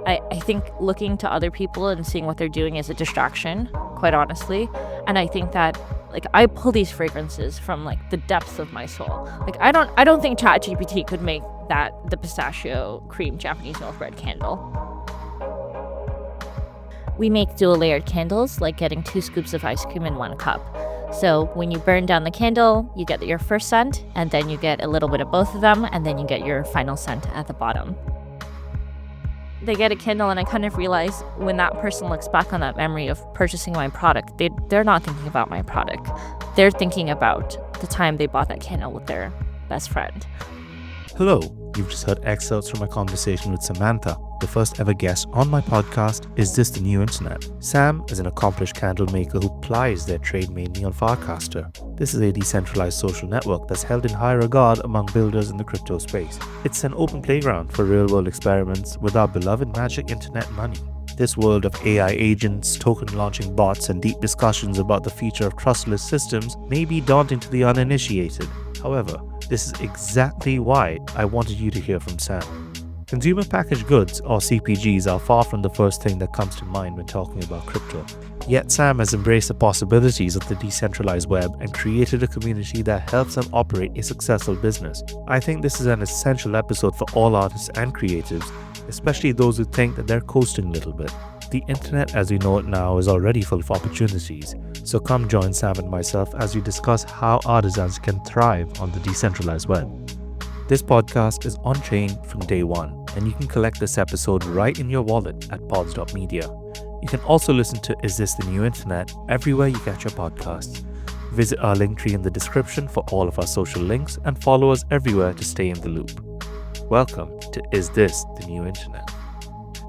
I think looking to other people and seeing what they're doing is a distraction, quite honestly. And I think that I pull these fragrances from the depths of my soul. I don't think ChatGPT could make that the pistachio cream Japanese milk bread candle. We make dual layered candles, like getting 2 scoops of ice cream in 1 cup. So when you burn down the candle, you get your first scent, and then you get a little bit of both of them, and then you get your final scent at the bottom. They get a candle, and I kind of realize when that person looks back on that memory of purchasing my product, they're not thinking about my product. They're thinking about the time they bought that candle with their best friend. Hello, you've just heard excerpts from my conversation with Samantha, the first ever guest on my podcast, Is This the New Internet? Sam is an accomplished candle maker who plies their trade mainly on Farcaster. This is a decentralized social network that's held in high regard among builders in the crypto space. It's an open playground for real-world experiments with our beloved magic internet money. This world of AI agents, token launching bots, and deep discussions about the future of trustless systems may be daunting to the uninitiated. However, this is exactly why I wanted you to hear from Sam. Consumer packaged goods, or CPGs, are far from the first thing that comes to mind when talking about crypto. Yet Sam has embraced the possibilities of the decentralized web and created a community that helps them operate a successful business. I think this is an essential episode for all artists and creatives, especially those who think that they're coasting a little bit. The internet as we know it now is already full of opportunities, so come join Sam and myself as we discuss how artisans can thrive on the decentralized web. This podcast is on-chain from day one, and you can collect this episode right in your wallet at pods.media. You can also listen to Is This the New Internet everywhere you get your podcasts. Visit our link tree in the description for all of our social links and follow us everywhere to stay in the loop. Welcome to Is This the New Internet?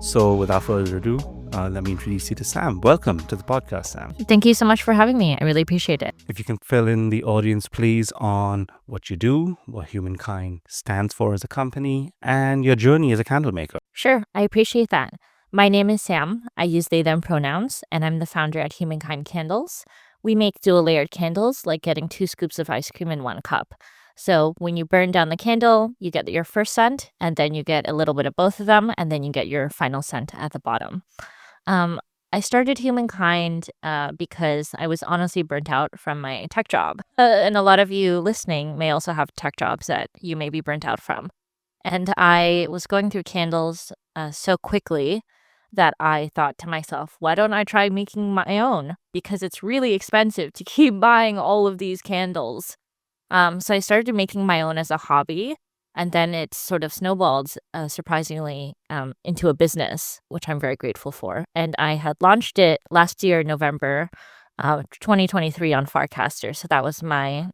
So without further ado, let me introduce you to Sam. Welcome to the podcast, Sam. Thank you so much for having me. I really appreciate it. If you can fill in the audience, please, on what you do, what Humankind stands for as a company, and your journey as a candle maker. Sure, I appreciate that. My name is Sam. I use they, them pronouns, and I'm the founder at Humankind Candles. We make dual layered candles, like getting 2 scoops of ice cream in 1 cup. So when you burn down the candle, you get your first scent, and then you get a little bit of both of them, and then you get your final scent at the bottom. I started Humankind because I was honestly burnt out from my tech job. And a lot of you listening may also have tech jobs that you may be burnt out from. And I was going through candles so quickly that I thought to myself, why don't I try making my own? Because it's really expensive to keep buying all of these candles. So I started making my own as a hobby. And then it sort of snowballed, surprisingly, into a business, which I'm very grateful for. And I had launched it last year, November 2023 on Farcaster. So that was my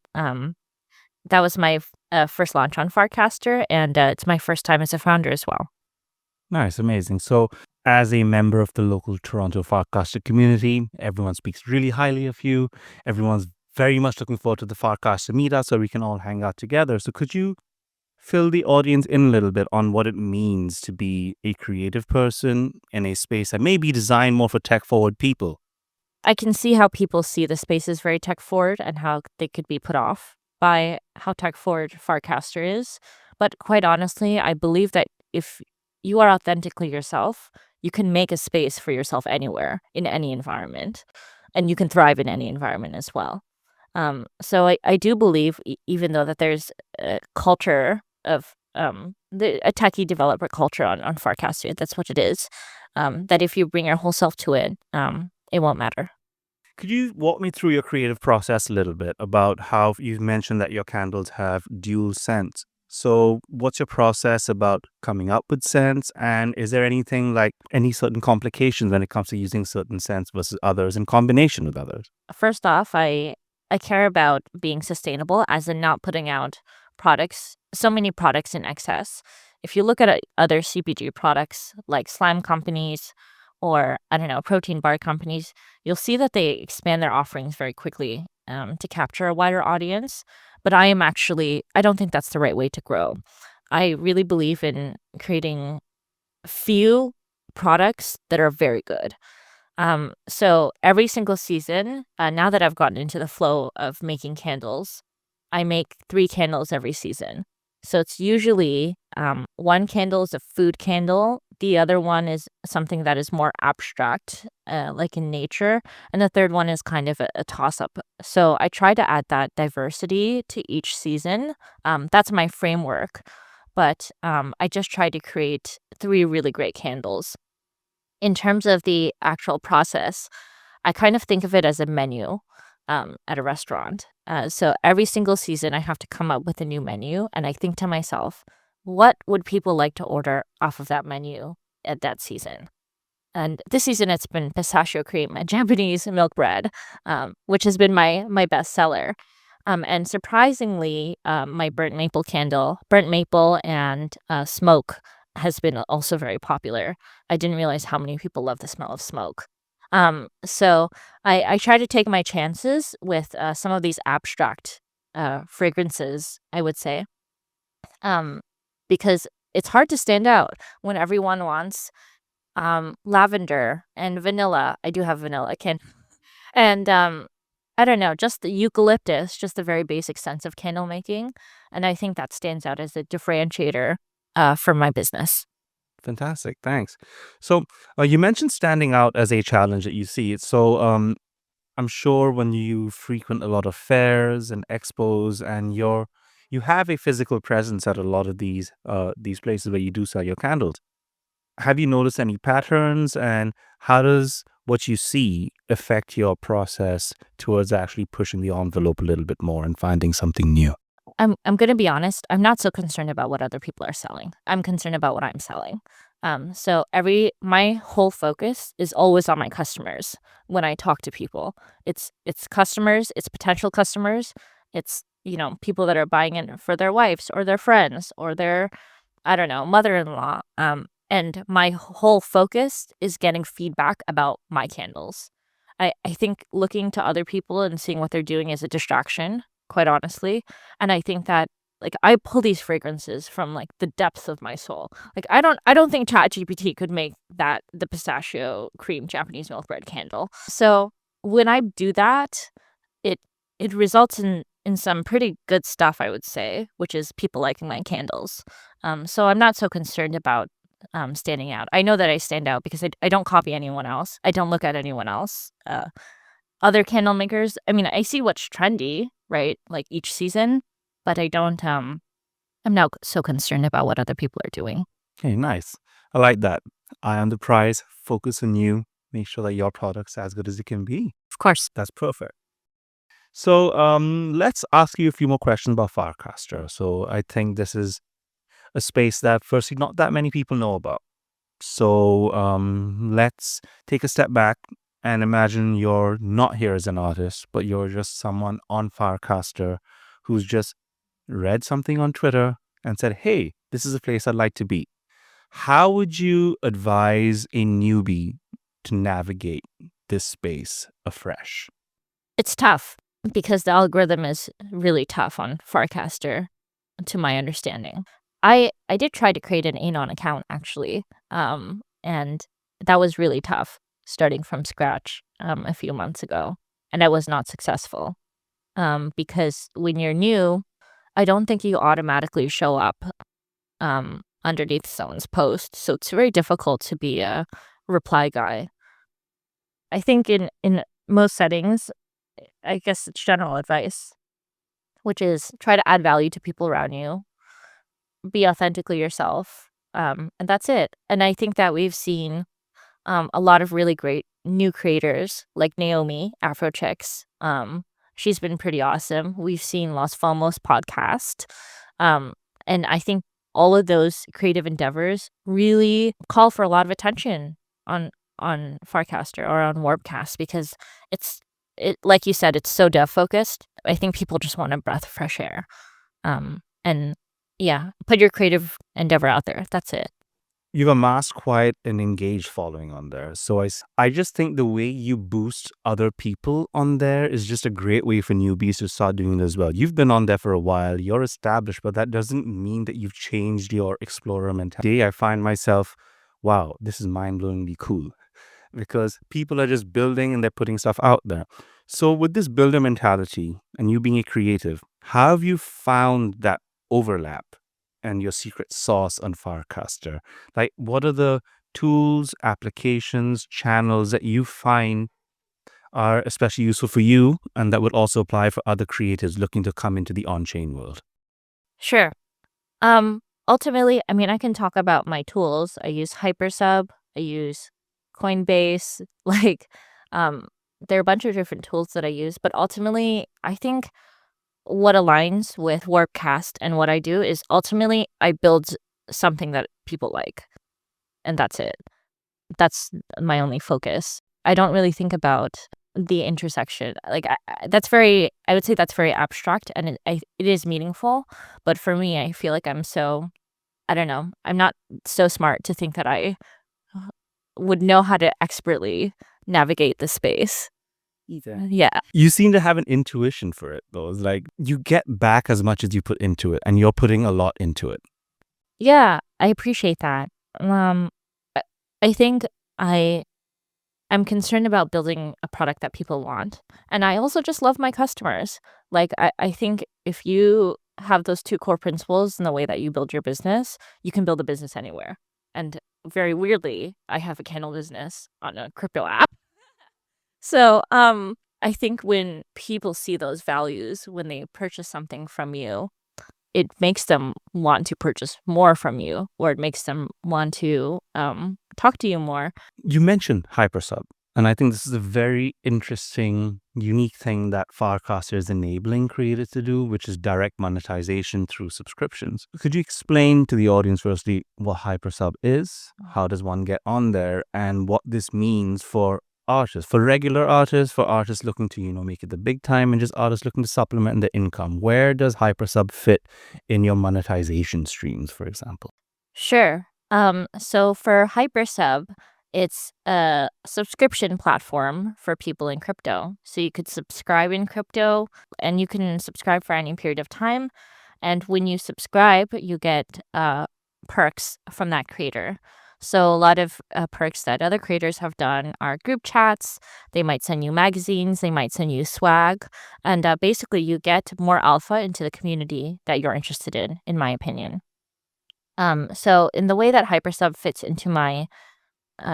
first launch on Farcaster, and it's my first time as a founder as well. Nice, amazing. So as a member of the local Toronto Farcaster community, everyone speaks really highly of you. Everyone's very much looking forward to the Farcaster meetup so we can all hang out together. So could you fill the audience in a little bit on what it means to be a creative person in a space that may be designed more for tech-forward people? I can see how people see the space as very tech-forward and how they could be put off by how tech-forward Farcaster is. But quite honestly, I believe that if you are authentically yourself, you can make a space for yourself anywhere, in any environment, and you can thrive in any environment as well. So I do believe, even though that there's a culture of a techie developer culture on Farcaster, that's what it is, that if you bring your whole self to it, it won't matter. Could you walk me through your creative process a little bit about how you've mentioned that your candles have dual scents? So what's your process about coming up with scents? And is there anything like any certain complications when it comes to using certain scents versus others in combination with others? First off, I care about being sustainable, as in not putting out so many products in excess. If you look at other CPG products like slime companies or, protein bar companies, you'll see that they expand their offerings very quickly to capture a wider audience. But I don't think that's the right way to grow. I really believe in creating few products that are very good. So every single season, now that I've gotten into the flow of making candles, I make 3 candles every season. So it's usually one candle is a food candle, the other one is something that is more abstract, like in nature, and the third one is kind of a toss up. So I try to add that diversity to each season. That's my framework, but I just try to create three really great candles. In terms of the actual process, I kind of think of it as a menu at a restaurant. So every single season, I have to come up with a new menu, and I think to myself, what would people like to order off of that menu at that season? And this season, it's been pistachio cream and Japanese milk bread, which has been my best seller. And surprisingly, my burnt maple and smoke has been also very popular. I didn't realize how many people love the smell of smoke. So I try to take my chances with some of these abstract fragrances, I would say, um, because it's hard to stand out when everyone wants lavender and vanilla. I do have vanilla, I can and, I don't know, just the eucalyptus, just the very basic sense of candle making, and I think that stands out as a differentiator, for my business. Fantastic. Thanks. So, you mentioned standing out as a challenge that you see. So, I'm sure when you frequent a lot of fairs and expos and you have a physical presence at a lot of these places where you do sell your candles. Have you noticed any patterns, and how does what you see affect your process towards actually pushing the envelope a little bit more and finding something new? I'm gonna be honest, I'm not so concerned about what other people are selling. I'm concerned about what I'm selling. So my whole focus is always on my customers when I talk to people. It's customers, it's potential customers, it's, people that are buying it for their wives or their friends or their, I don't know, mother-in-law. And my whole focus is getting feedback about my candles. I think looking to other people and seeing what they're doing is a distraction, quite honestly. And I think that like I pull these fragrances from like the depths of my soul. Like I don't think ChatGPT could make the pistachio cream Japanese milk bread candle. So when I do that, it it results in some pretty good stuff, I would say, which is people liking my candles. So I'm not so concerned about standing out. I know that I stand out because I don't copy anyone else. I don't look at anyone else. Other candle makers, I mean, I see what's trendy, right? Like each season, but I'm not so concerned about what other people are doing. Okay, nice. I like that. Eye on the prize, focus on you, make sure that your product's as good as it can be. Of course. That's perfect. So, let's ask you a few more questions about Farcaster. So, I think this is a space that, firstly, not that many people know about. So, let's take a step back and imagine you're not here as an artist, but you're just someone on Farcaster who's just read something on Twitter and said, "Hey, this is a place I'd like to be." How would you advise a newbie to navigate this space afresh? It's tough because the algorithm is really tough on Farcaster, to my understanding. I did try to create an Anon account actually, and that was really tough starting from scratch a few months ago, and I was not successful because when you're new, I don't think you automatically show up underneath someone's post, so it's very difficult to be a reply guy. I think in most settings, I guess it's general advice, which is try to add value to people around you, be authentically yourself, and that's it. And I think that we've seen a lot of really great new creators like Naomi Afro Chicks. She's been pretty awesome. We've seen Los Famos podcast, um, and I think all of those creative endeavors really call for a lot of attention on Farcaster or on Warpcast because it's like you said, it's so dev focused. I think people just want a breath of fresh air. And yeah, put your creative endeavor out there. That's it. You've amassed quite an engaged following on there. So, I just think the way you boost other people on there is just a great way for newbies to start doing it as well. You've been on there for a while, you're established, but that doesn't mean that you've changed your explorer mentality. Today, I find myself, wow, this is mind blowingly cool because people are just building and they're putting stuff out there. So, with this builder mentality and you being a creative, how have you found that overlap and your secret sauce on Farcaster? Like, what are the tools, applications, channels that you find are especially useful for you and that would also apply for other creators looking to come into the on-chain world? Sure. Ultimately, I mean, I can talk about my tools. I use Hypersub, I use Coinbase, like, um, there are a bunch of different tools that I use, but ultimately, I think what aligns with warpcast and what I do is ultimately I build something that people like, and that's it. That's my only focus. I don't really think about the intersection. Like, I would say that's very abstract, and it is meaningful, but for me, I feel like I don't know, I'm not so smart to think that I would know how to expertly navigate the space. Either. Yeah. You seem to have an intuition for it, though. It's like you get back as much as you put into it, and you're putting a lot into it. Yeah, I appreciate that. I I think I'm concerned about building a product that people want, and I also just love my customers. Like, I think if you have those 2 core principles in the way that you build your business, you can build a business anywhere, and very weirdly, I have a candle business on a crypto app. So, I think when people see those values, when they purchase something from you, it makes them want to purchase more from you, or it makes them want to, talk to you more. You mentioned Hypersub, and I think this is a very interesting, unique thing that Farcaster is enabling creators to do, which is direct monetization through subscriptions. Could you explain to the audience, firstly, what Hypersub is? How does one get on there? And what this means for artists, for regular artists, for artists looking to, make it the big time, and just artists looking to supplement their income? Where does Hypersub fit in your monetization streams, for example? Sure. So for Hypersub, it's a subscription platform for people in crypto. So you could subscribe in crypto, and you can subscribe for any period of time. And when you subscribe, you get perks from that creator. So a lot of perks that other creators have done are group chats. They might send you magazines. They might send you swag. And basically, you get more alpha into the community that you're interested in my opinion. So in the way that Hypersub fits into my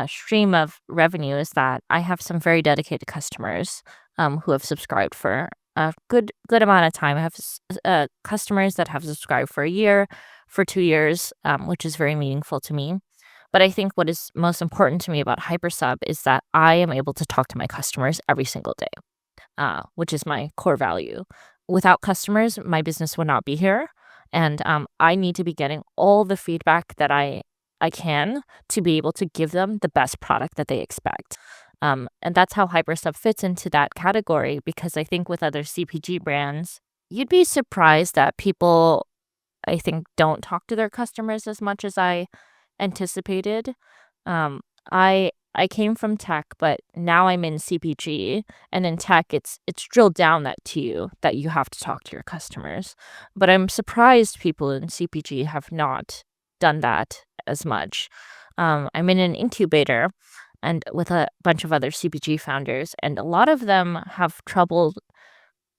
stream of revenue is that I have some very dedicated customers who have subscribed for a good amount of time. I have customers that have subscribed for a year, for 2 years, which is very meaningful to me. But I think what is most important to me about Hypersub is that I am able to talk to my customers every single day, which is my core value. Without customers, my business would not be here, and I need to be getting all the feedback that I can to be able to give them the best product that they expect. And that's how Hypersub fits into that category, because I think with other CPG brands, you'd be surprised that people, I think, don't talk to their customers as much as I anticipated. Um, I came from tech, but now I'm in CPG, and in tech, it's drilled down to you that you have to talk to your customers. But I'm surprised people in CPG have not done that as much. I'm in an incubator and with a bunch of other CPG founders, and a lot of them have trouble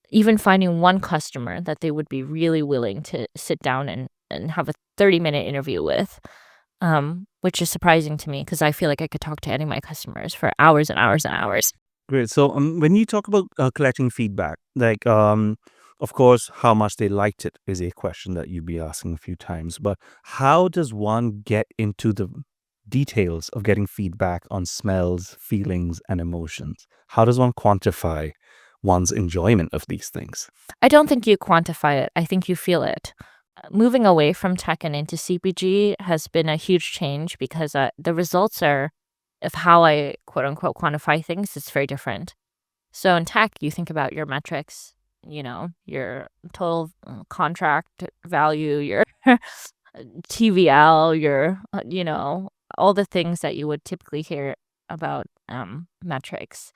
even finding one customer that they would be really willing to sit down and have a 30-minute interview with, which is surprising to me because I feel like I could talk to any of my customers for hours and hours and hours. Great. So when you talk about collecting feedback, like, of course, how much they liked it is a question that you'd be asking a few times. But how does one get into the details of getting feedback on smells, feelings, and emotions? How does one quantify one's enjoyment of these things? I don't think you quantify it. I think you feel it. Moving away from tech and into CPG has been a huge change because the results are of how I quote unquote quantify things is very different. So in tech, you think about your metrics, your total contract value, your TVL, your, all the things that you would typically hear about metrics.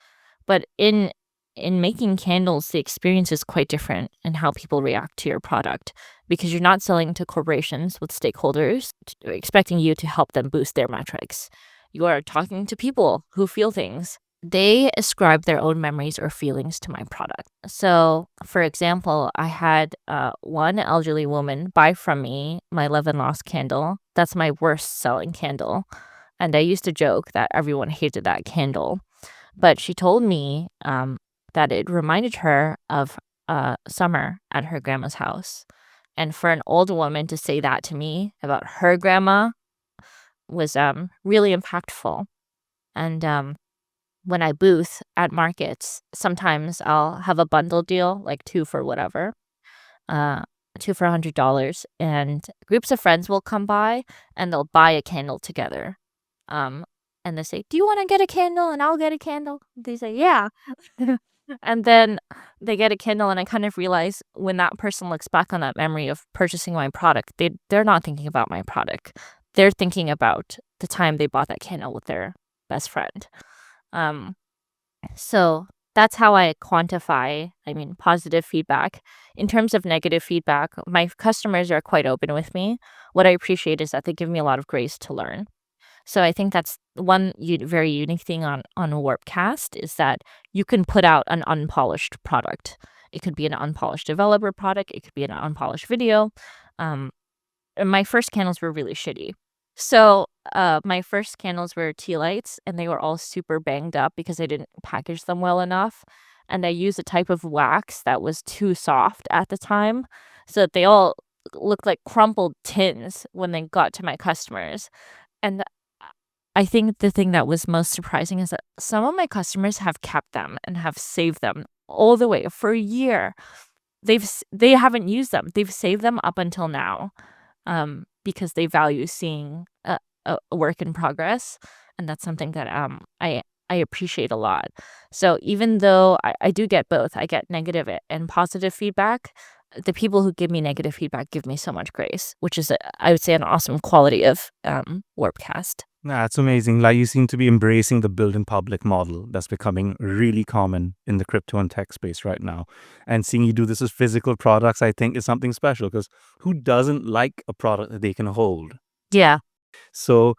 But in making candles, the experience is quite different in how people react to your product, because you're not selling to corporations with stakeholders expecting you to help them boost their metrics. You are talking to people who feel things, they ascribe their own memories or feelings to my product. So, for example, I had one elderly woman buy from me my Love and Lost candle. That's my worst selling candle. And I used to joke that everyone hated that candle. But she told me that it reminded her of summer at her grandma's house. And for an old woman to say that to me about her grandma was really impactful. And when I booth at markets, sometimes I'll have a bundle deal, like two for whatever, uh, two for $100, and groups of friends will come by and they'll buy a candle together. Um, and they say, "Do you want to get a candle?" And I'll get a candle. They say, "Yeah." And then they get a candle, and I kind of realize when that person looks back on that memory of purchasing my product, they're not thinking about my product. They're thinking about the time they bought that candle with their best friend. Um, so that's how I quantify, positive feedback. In terms of negative feedback, my customers are quite open with me. What I appreciate is that they give me a lot of grace to learn. So I think that's one very unique thing on Warpcast is that you can put out an unpolished product. It could be an unpolished developer product. It could be an unpolished video. Um, and my first candles were really shitty. So my first candles were tea lights, and they were all super banged up because I didn't package them well enough. And I used a type of wax that was too soft at the time, so that they all looked like crumpled tins when they got to my customers. And I think the thing that was most surprising is that some of my customers have kept them and have saved them all the way for a year. They haven't used them. They've saved them up until now, because they value seeing a work in progress, and that's something that I appreciate a lot. So even though I do get both, I get negative and positive feedback. The people who give me negative feedback give me so much grace, which is, I would say, an awesome quality of Warpcast. That's amazing. Like you seem to be embracing the build in public model that's becoming really common in the crypto and tech space right now. And seeing you do this with physical products, I think is something special because who doesn't like a product that they can hold? Yeah. So,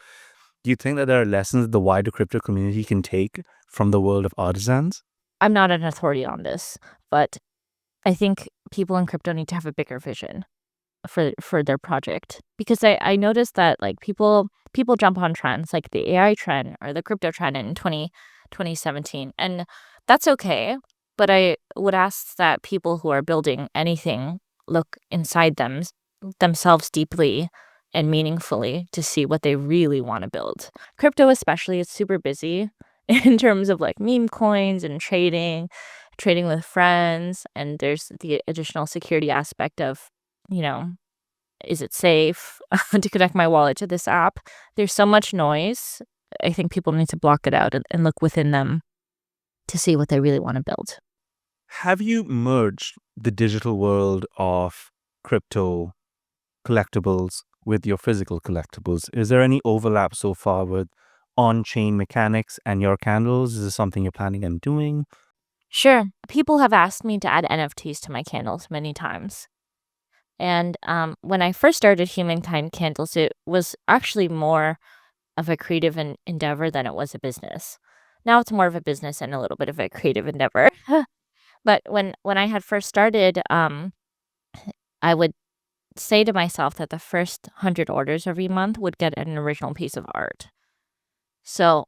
do you think that there are lessons that the wider crypto community can take from the world of artisans? I'm not an authority on this, but I think people in crypto need to have a bigger vision for their project, because I noticed that like people jump on trends like the AI trend or the crypto trend in 2017, and that's okay, but I would ask that people who are building anything look inside themselves deeply and meaningfully to see what they really want to build. Crypto especially is super busy in terms of like meme coins and trading with friends, and there's the additional security aspect of, you know, is it safe to connect my wallet to this app? There's so much noise. I think people need to block it out and look within them to see what they really want to build. Have you merged the digital world of crypto collectibles with your physical collectibles? Is there any overlap so far with on chain mechanics and your candles? Is this something you're planning on doing? Sure. People have asked me to add NFTs to my candles many times. And when I first started Humankind Candles, it was actually more of a creative endeavor than it was a business. Now it's more of a business and a little bit of a creative endeavor. But when I had first started, I would say to myself that the first 100 orders every month would get an original piece of art. So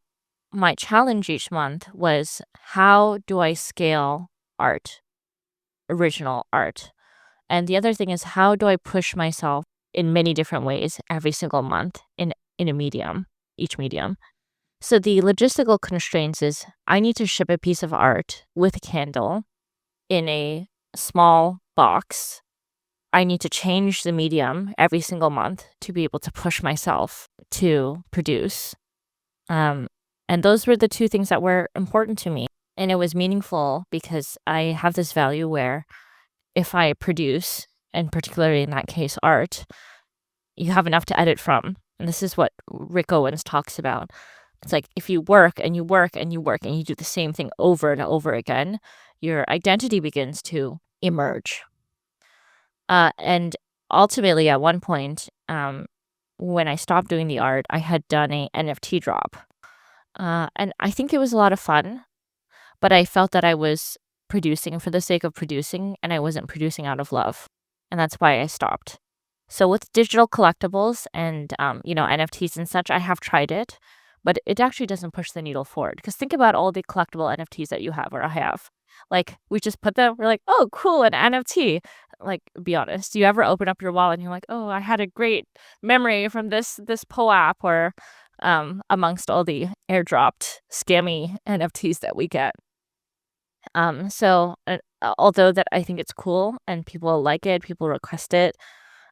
my challenge each month was, how do I scale art, original art? And the other thing is, how do I push myself in many different ways every single month in a medium, each medium? So the logistical constraints is I need to ship a piece of art with a candle in a small box. I need to change the medium every single month to be able to push myself to produce. And those were the two things that were important to me. And it was meaningful because I have this value where if I produce, and particularly in that case, art, you have enough to edit from. And this is what Rick Owens talks about. It's like if you work and you work and you work and you do the same thing over and over again, your identity begins to emerge. And ultimately, at one point, when I stopped doing the art, I had done a NFT drop. And I think it was a lot of fun, but I felt that I was producing for the sake of producing and I wasn't producing out of love. And that's why I stopped. So with digital collectibles and NFTs and such, I have tried it, but it actually doesn't push the needle forward. Because think about all the collectible NFTs that you have or I have. Like we just put them, we're like, oh, cool, an NFT. Like, be honest, do you ever open up your wallet and you're like, oh, I had a great memory from this POAP or amongst all the airdropped scammy NFTs that we get. Although that I think it's cool and people like it, people request it,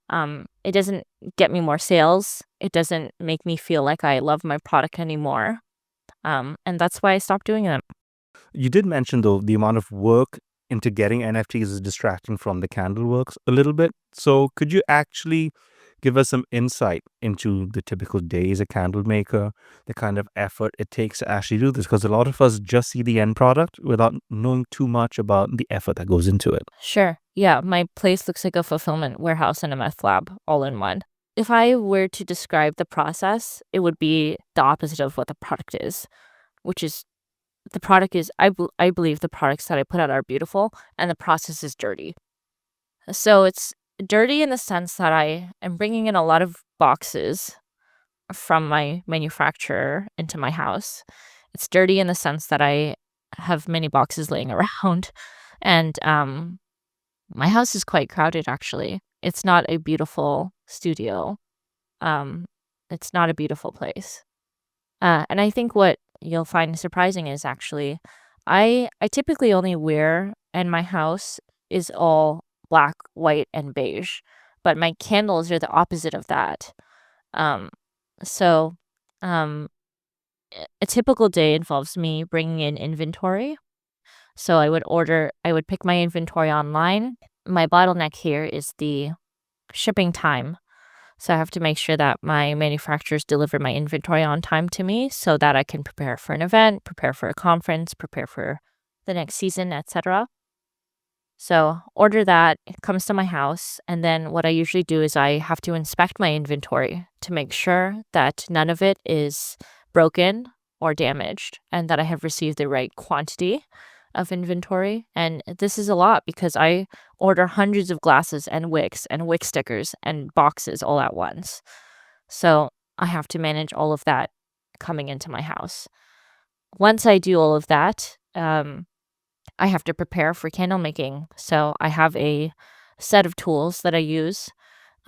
it doesn't get me more sales. It doesn't make me feel like I love my product anymore. And that's why I stopped doing them. You did mention, though, the amount of work into getting NFTs is distracting from the candle works a little bit. So could you actually give us some insight into the typical day as a candle maker, the kind of effort it takes to actually do this? Because a lot of us just see the end product without knowing too much about the effort that goes into it. Sure. Yeah, my place looks like a fulfillment warehouse and a meth lab all in one. If I were to describe the process, it would be the opposite of what the product is, which is the product is, I believe the products that I put out are beautiful and the process is dirty. So it's dirty in the sense that I am bringing in a lot of boxes from my manufacturer into my house. It's dirty in the sense that I have many boxes laying around. And my house is quite crowded, actually. It's not a beautiful studio. Um, it's not a beautiful place. And I think what you'll find surprising is actually, I typically only wear, and my house is all black, white, and beige, but my candles are the opposite of that. Um, so, um, a typical day involves me bringing in inventory. So I would pick my inventory online. My bottleneck here is the shipping time. So I have to make sure that my manufacturers deliver my inventory on time to me so that I can prepare for an event, prepare for a conference, prepare for the next season, etc. So order that, it comes to my house, and then what I usually do is I have to inspect my inventory to make sure that none of it is broken or damaged and that I have received the right quantity of inventory. And this is a lot because I order hundreds of glasses and wick stickers and boxes all at once. So I have to manage all of that coming into my house. Once I do all of that, I have to prepare for candle making. So I have a set of tools that I use.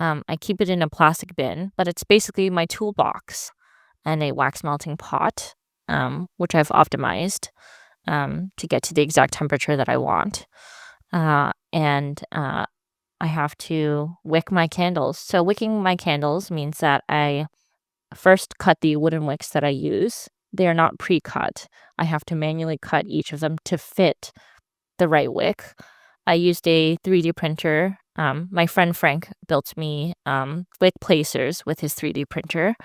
I keep it in a plastic bin, but it's basically my toolbox and a wax melting pot, which I've optimized to get to the exact temperature that I want. And I have to wick my candles. So wicking my candles means that I first cut the wooden wicks that I use. They are not pre-cut. I have to manually cut each of them to fit the right wick. I used a 3D printer. My friend Frank built me wick placers with his 3D printer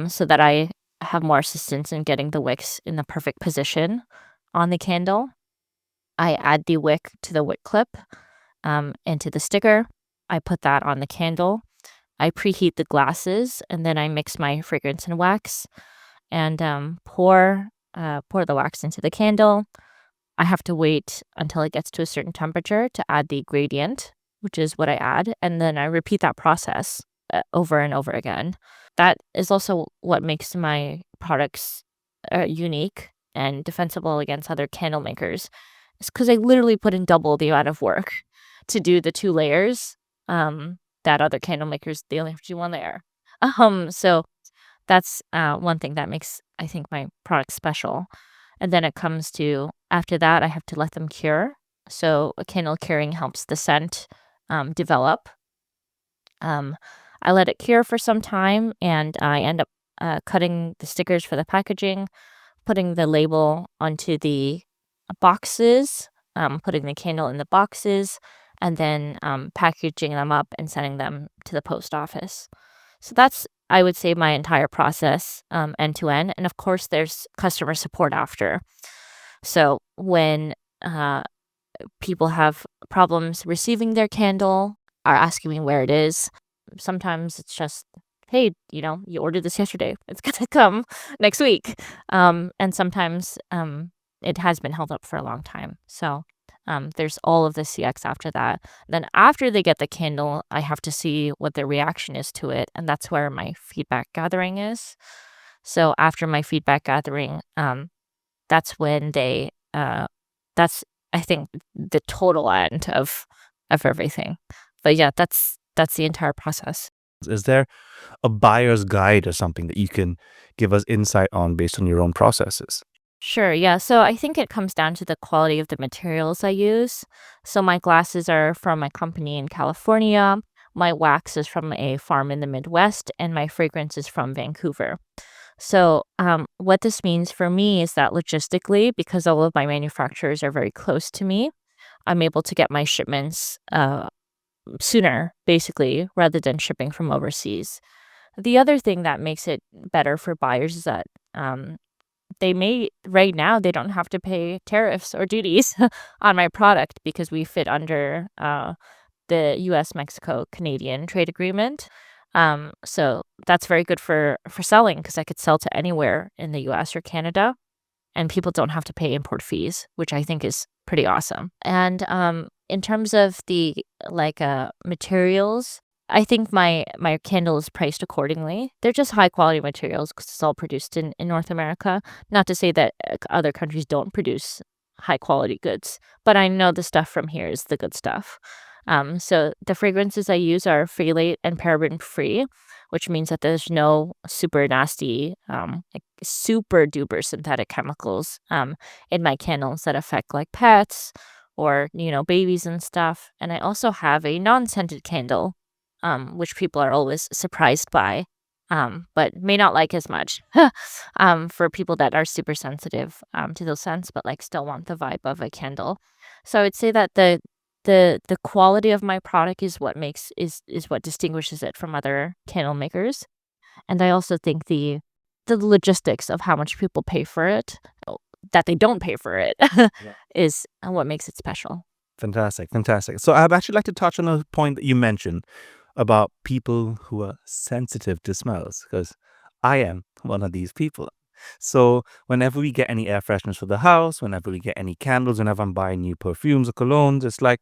so that I have more assistance in getting the wicks in the perfect position on the candle. I add the wick to the wick clip and to the sticker. I put that on the candle. I preheat the glasses and then I mix my fragrance and wax and pour the wax into the candle. I have to wait until it gets to a certain temperature to add the gradient, which is what I add, and then I repeat that process over and over again. That is also what makes my products unique and defensible against other candle makers. It's because I literally put in double the amount of work to do the 2 layers that other candle makers, they only have to do 1 layer. So that's one thing that makes, I think, my product special. And then it comes to, after that, I have to let them cure. So a candle curing helps the scent develop. I let it cure for some time, and I end up cutting the stickers for the packaging, putting the label onto the boxes, putting the candle in the boxes, and then packaging them up and sending them to the post office. So that's, I would say, my entire process end to end. And of course, there's customer support after. So when people have problems receiving their candle, are asking me where it is, sometimes it's just hey, you ordered this yesterday. It's gonna come next week. And sometimes it has been held up for a long time. So there's all of the CX after that. Then after they get the candle, I have to see what their reaction is to it, and that's where my feedback gathering is. So after my feedback gathering, that's when that's I think the total end of everything. But yeah, that's the entire process. Is there a buyer's guide or something that you can give us insight on based on your own processes? Sure, yeah. So I think it comes down to the quality of the materials I use. So my glasses are from a company in California, my wax is from a farm in the Midwest, and my fragrance is from Vancouver. So, what this means for me is that logistically, because all of my manufacturers are very close to me, I'm able to get my shipments sooner, basically, rather than shipping from overseas. The other thing that makes it better for buyers is that right now, they don't have to pay tariffs or duties on my product because we fit under the US Mexico Canadian trade agreement. So that's very good for selling because I could sell to anywhere in the US or Canada and people don't have to pay import fees, which I think is pretty awesome. And in terms of the materials, I think my candle is priced accordingly. They're just high quality materials because it's all produced in North America. Not to say that other countries don't produce high quality goods, but I know the stuff from here is the good stuff. So the fragrances I use are phthalate and paraben free, which means that there's no super nasty, super duper synthetic chemicals in my candles that affect like pets or babies and stuff. And I also have a non-scented candle, which people are always surprised by, but may not like as much. For people that are super sensitive to those scents, but like still want the vibe of a candle. So I would say that the quality of my product is what distinguishes it from other candle makers. And I also think the logistics of how much people pay for it, that they don't pay for it, is what makes it special. Fantastic, fantastic. So I'd actually like to touch on a point that you mentioned about people who are sensitive to smells, because I am one of these people. So whenever we get any air fresheners for the house, whenever we get any candles, whenever I'm buying new perfumes or colognes, it's like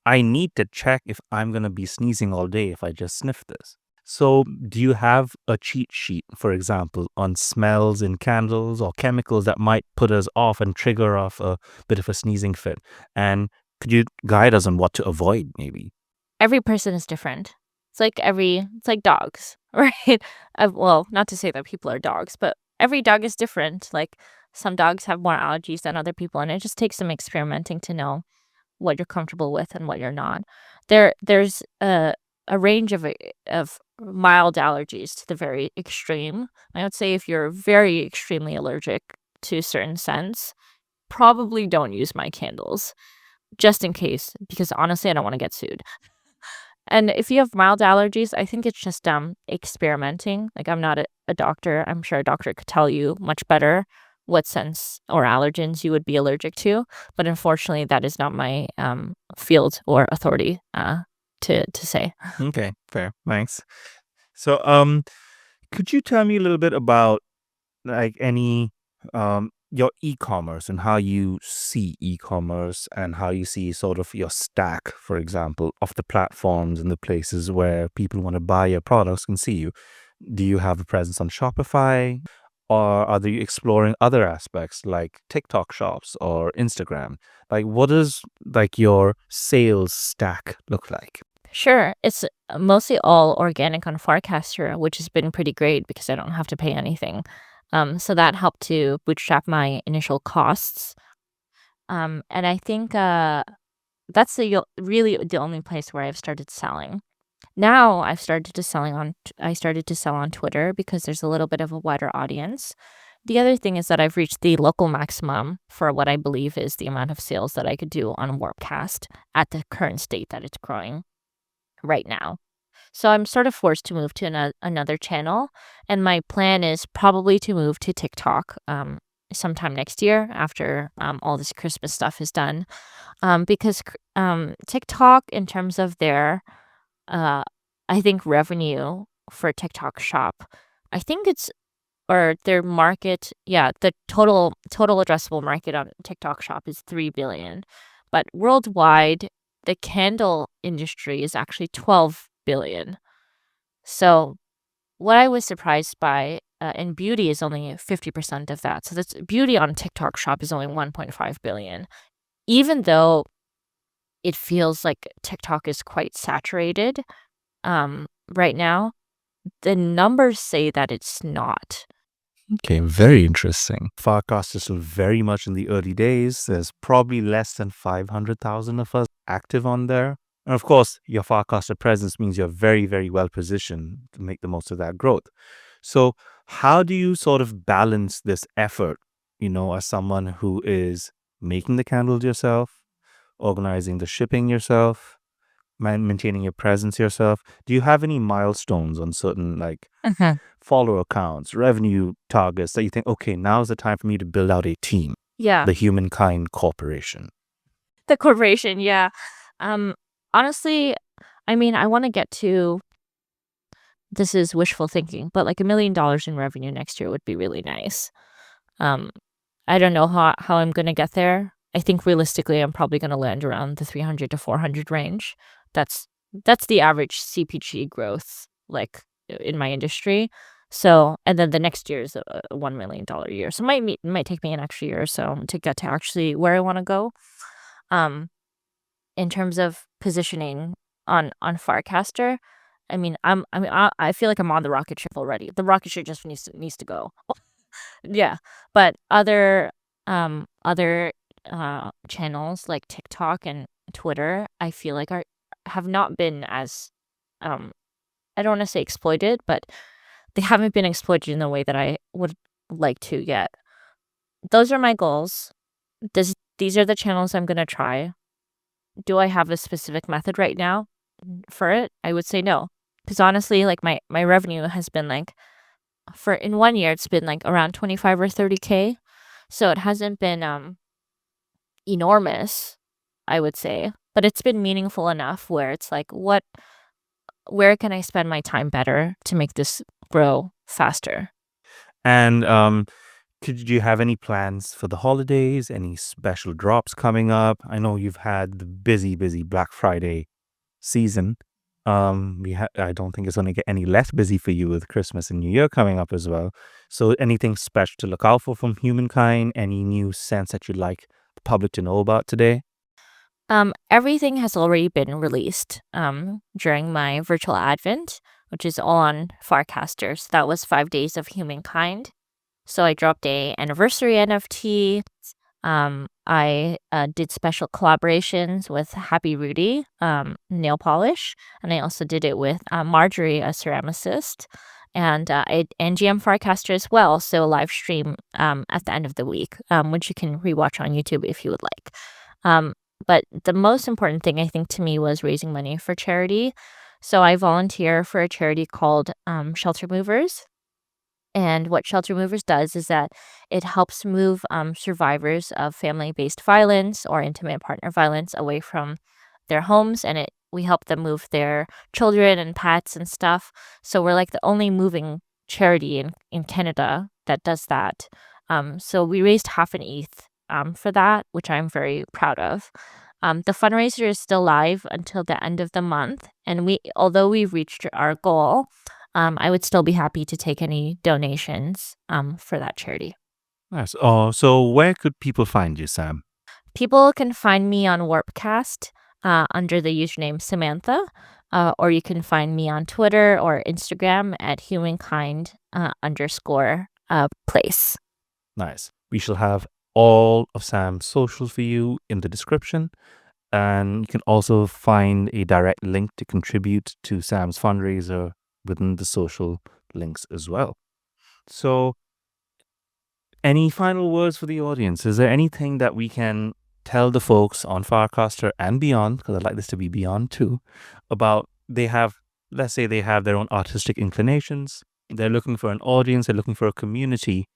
I need to check if I'm going to be sneezing all day if I just sniff this. So, do you have a cheat sheet, for example, on smells in candles or chemicals that might put us off and trigger off a bit of a sneezing fit? And could you guide us on what to avoid, maybe? Every person is different. It's like dogs, right? Well, not to say that people are dogs, but every dog is different. Like some dogs have more allergies than other people, and it just takes some experimenting to know what you're comfortable with and what you're not. There's a range of mild allergies to the very extreme. I would say if you're very extremely allergic to certain scents, probably don't use my candles, just in case, because honestly, I don't want to get sued. And if you have mild allergies, I think it's just experimenting. Like I'm not a doctor. I'm sure a doctor could tell you much better what scents or allergens you would be allergic to. But unfortunately, that is not my field or authority to say. Okay, fair. Thanks. So, could you tell me a little bit about like any your e-commerce and how you see e-commerce and how you see sort of your stack, for example, of the platforms and the places where people want to buy your products can see you? Do you have a presence on Shopify, or are you exploring other aspects like TikTok shops or Instagram? Like, what does like your sales stack look like? Sure, it's mostly all organic on Farcaster, which has been pretty great because I don't have to pay anything. So that helped to bootstrap my initial costs. And I think that's really the only place where I've started selling. Now I started to sell on Twitter because there's a little bit of a wider audience. The other thing is that I've reached the local maximum for what I believe is the amount of sales that I could do on Warpcast at the current state that it's growing right now. So I'm sort of forced to move to another channel, and my plan is probably to move to TikTok sometime next year after all this Christmas stuff is done, because TikTok, in terms of their, I think revenue for TikTok Shop. I think it's or their market, the total addressable market on TikTok Shop is 3 billion. But worldwide, the candle industry is actually 12 billion. So what I was surprised by, and beauty is only 50% of that. So that's beauty on TikTok Shop is only 1.5 billion. Even though it feels like TikTok is quite saturated right now, the numbers say that it's not. Okay, very interesting. Farcaster is still very much in the early days. There's probably less than 500,000 of us active on there. And of course, your Farcaster presence means you're very, very well positioned to make the most of that growth. So, how do you sort of balance this effort, as someone who is making the candles yourself, organizing the shipping yourself, maintaining your presence yourself? Do you have any milestones on certain follower accounts, revenue targets that you think, okay, now's the time for me to build out a team, Yeah. the Humankind Corporation? The corporation, yeah. Honestly, I mean, I want to get to, this is wishful thinking, but like $1 million in revenue next year would be really nice. I don't know how I'm going to get there. I think realistically, I'm probably going to land around the 300 to 400 range. That's the average CPG growth, like in my industry. So, and then the next year is a $1 million year. So it might take me an extra year or so to get to actually where I want to go. In terms of positioning on Farcaster, I mean, I feel like I'm on the rocket ship already. The rocket ship just needs to go. Yeah, but other channels like TikTok and Twitter, I feel like have not been as I don't want to say exploited, but they haven't been exploited in the way that I would like to yet. Those are my goals. These are the channels I'm gonna try. Do I have a specific method right now for it? I would say no, because honestly, like my revenue has been like, in 1 year, it's been like around 25 or 30K. So it hasn't been enormous, I would say, but it's been meaningful enough where it's like, where can I spend my time better to make this grow faster? And could you have any plans for the holidays? Any special drops coming up? I know you've had the busy Black Friday season. I don't think it's going to get any less busy for you with Christmas and New Year coming up as well. So anything special to look out for from Humankind? Any new scents that you'd like the public to know about today? Everything has already been released during my virtual advent, which is all on Farcaster. So that was 5 days of Humankind. So I dropped a anniversary NFT. I did special collaborations with Happy Rudy nail polish, and I also did it with Marjorie, a ceramicist, and GM Farcaster as well. So live stream at the end of the week, which you can rewatch on YouTube if you would like. But the most important thing I think to me was raising money for charity. So I volunteer for a charity called Shelter Movers. And what Shelter Movers does is that it helps move survivors of family-based violence or intimate partner violence away from their homes, and we help them move their children and pets and stuff. So we're like the only moving charity in Canada that does that. So we raised half an ETH for that, which I'm very proud of. The fundraiser is still live until the end of the month, and although we've reached our goal, I would still be happy to take any donations for that charity. Nice. So where could people find you, Sam? People can find me on Warpcast under the username Samantha, or you can find me on Twitter or Instagram at humankind _place. Nice. We shall have all of Sam's socials for you in the description. And you can also find a direct link to contribute to Sam's fundraiser within the social links as well. So, any final words for the audience? Is there anything that we can tell the folks on Farcaster and beyond, because I'd like this to be beyond too, about let's say they have their own artistic inclinations, they're looking for an audience, they're looking for a community.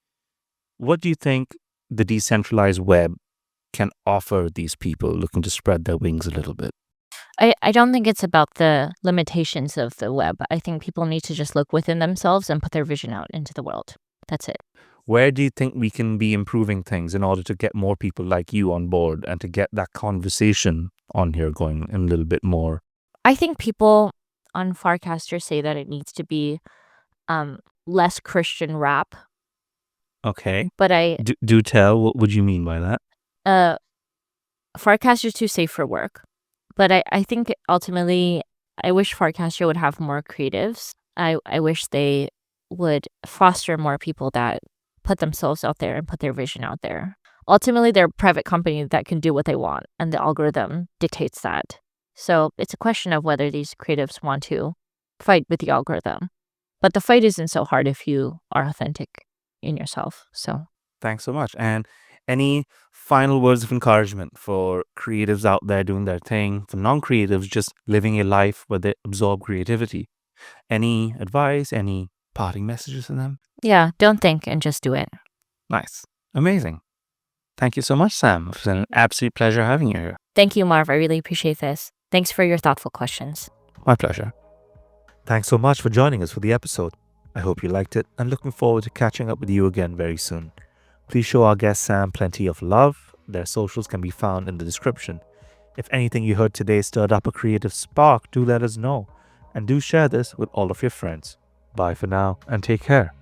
What do you think the decentralized web can offer these people looking to spread their wings a little bit? I don't think it's about the limitations of the web. I think people need to just look within themselves and put their vision out into the world. That's it. Where do you think we can be improving things in order to get more people like you on board and to get that conversation on here going a little bit more? I think people on Farcaster say that it needs to be less Christian rap, Okay. but Do tell, what would you mean by that? Farcaster is too safe for work. But I think ultimately, I wish Farcaster would have more creatives. I wish they would foster more people that put themselves out there and put their vision out there. Ultimately, they're a private company that can do what they want, and the algorithm dictates that. So it's a question of whether these creatives want to fight with the algorithm. But the fight isn't so hard if you are authentic in yourself. So Thanks so much. And any final words of encouragement for creatives out there doing their thing, for non-creatives just living a life where they absorb creativity? Any advice, any parting messages for them? yeah, don't think and just do it. Nice. Amazing. Thank you so much, Sam. It's been an absolute pleasure having you here. Thank you, Marv. I really appreciate this. Thanks for your thoughtful questions. My pleasure. Thanks so much for joining us for the episode. I hope you liked it and looking forward to catching up with you again very soon. Please show our guest Sam plenty of love. Their socials can be found in the description. If anything you heard today stirred up a creative spark, do let us know. And do share this with all of your friends. Bye for now and take care.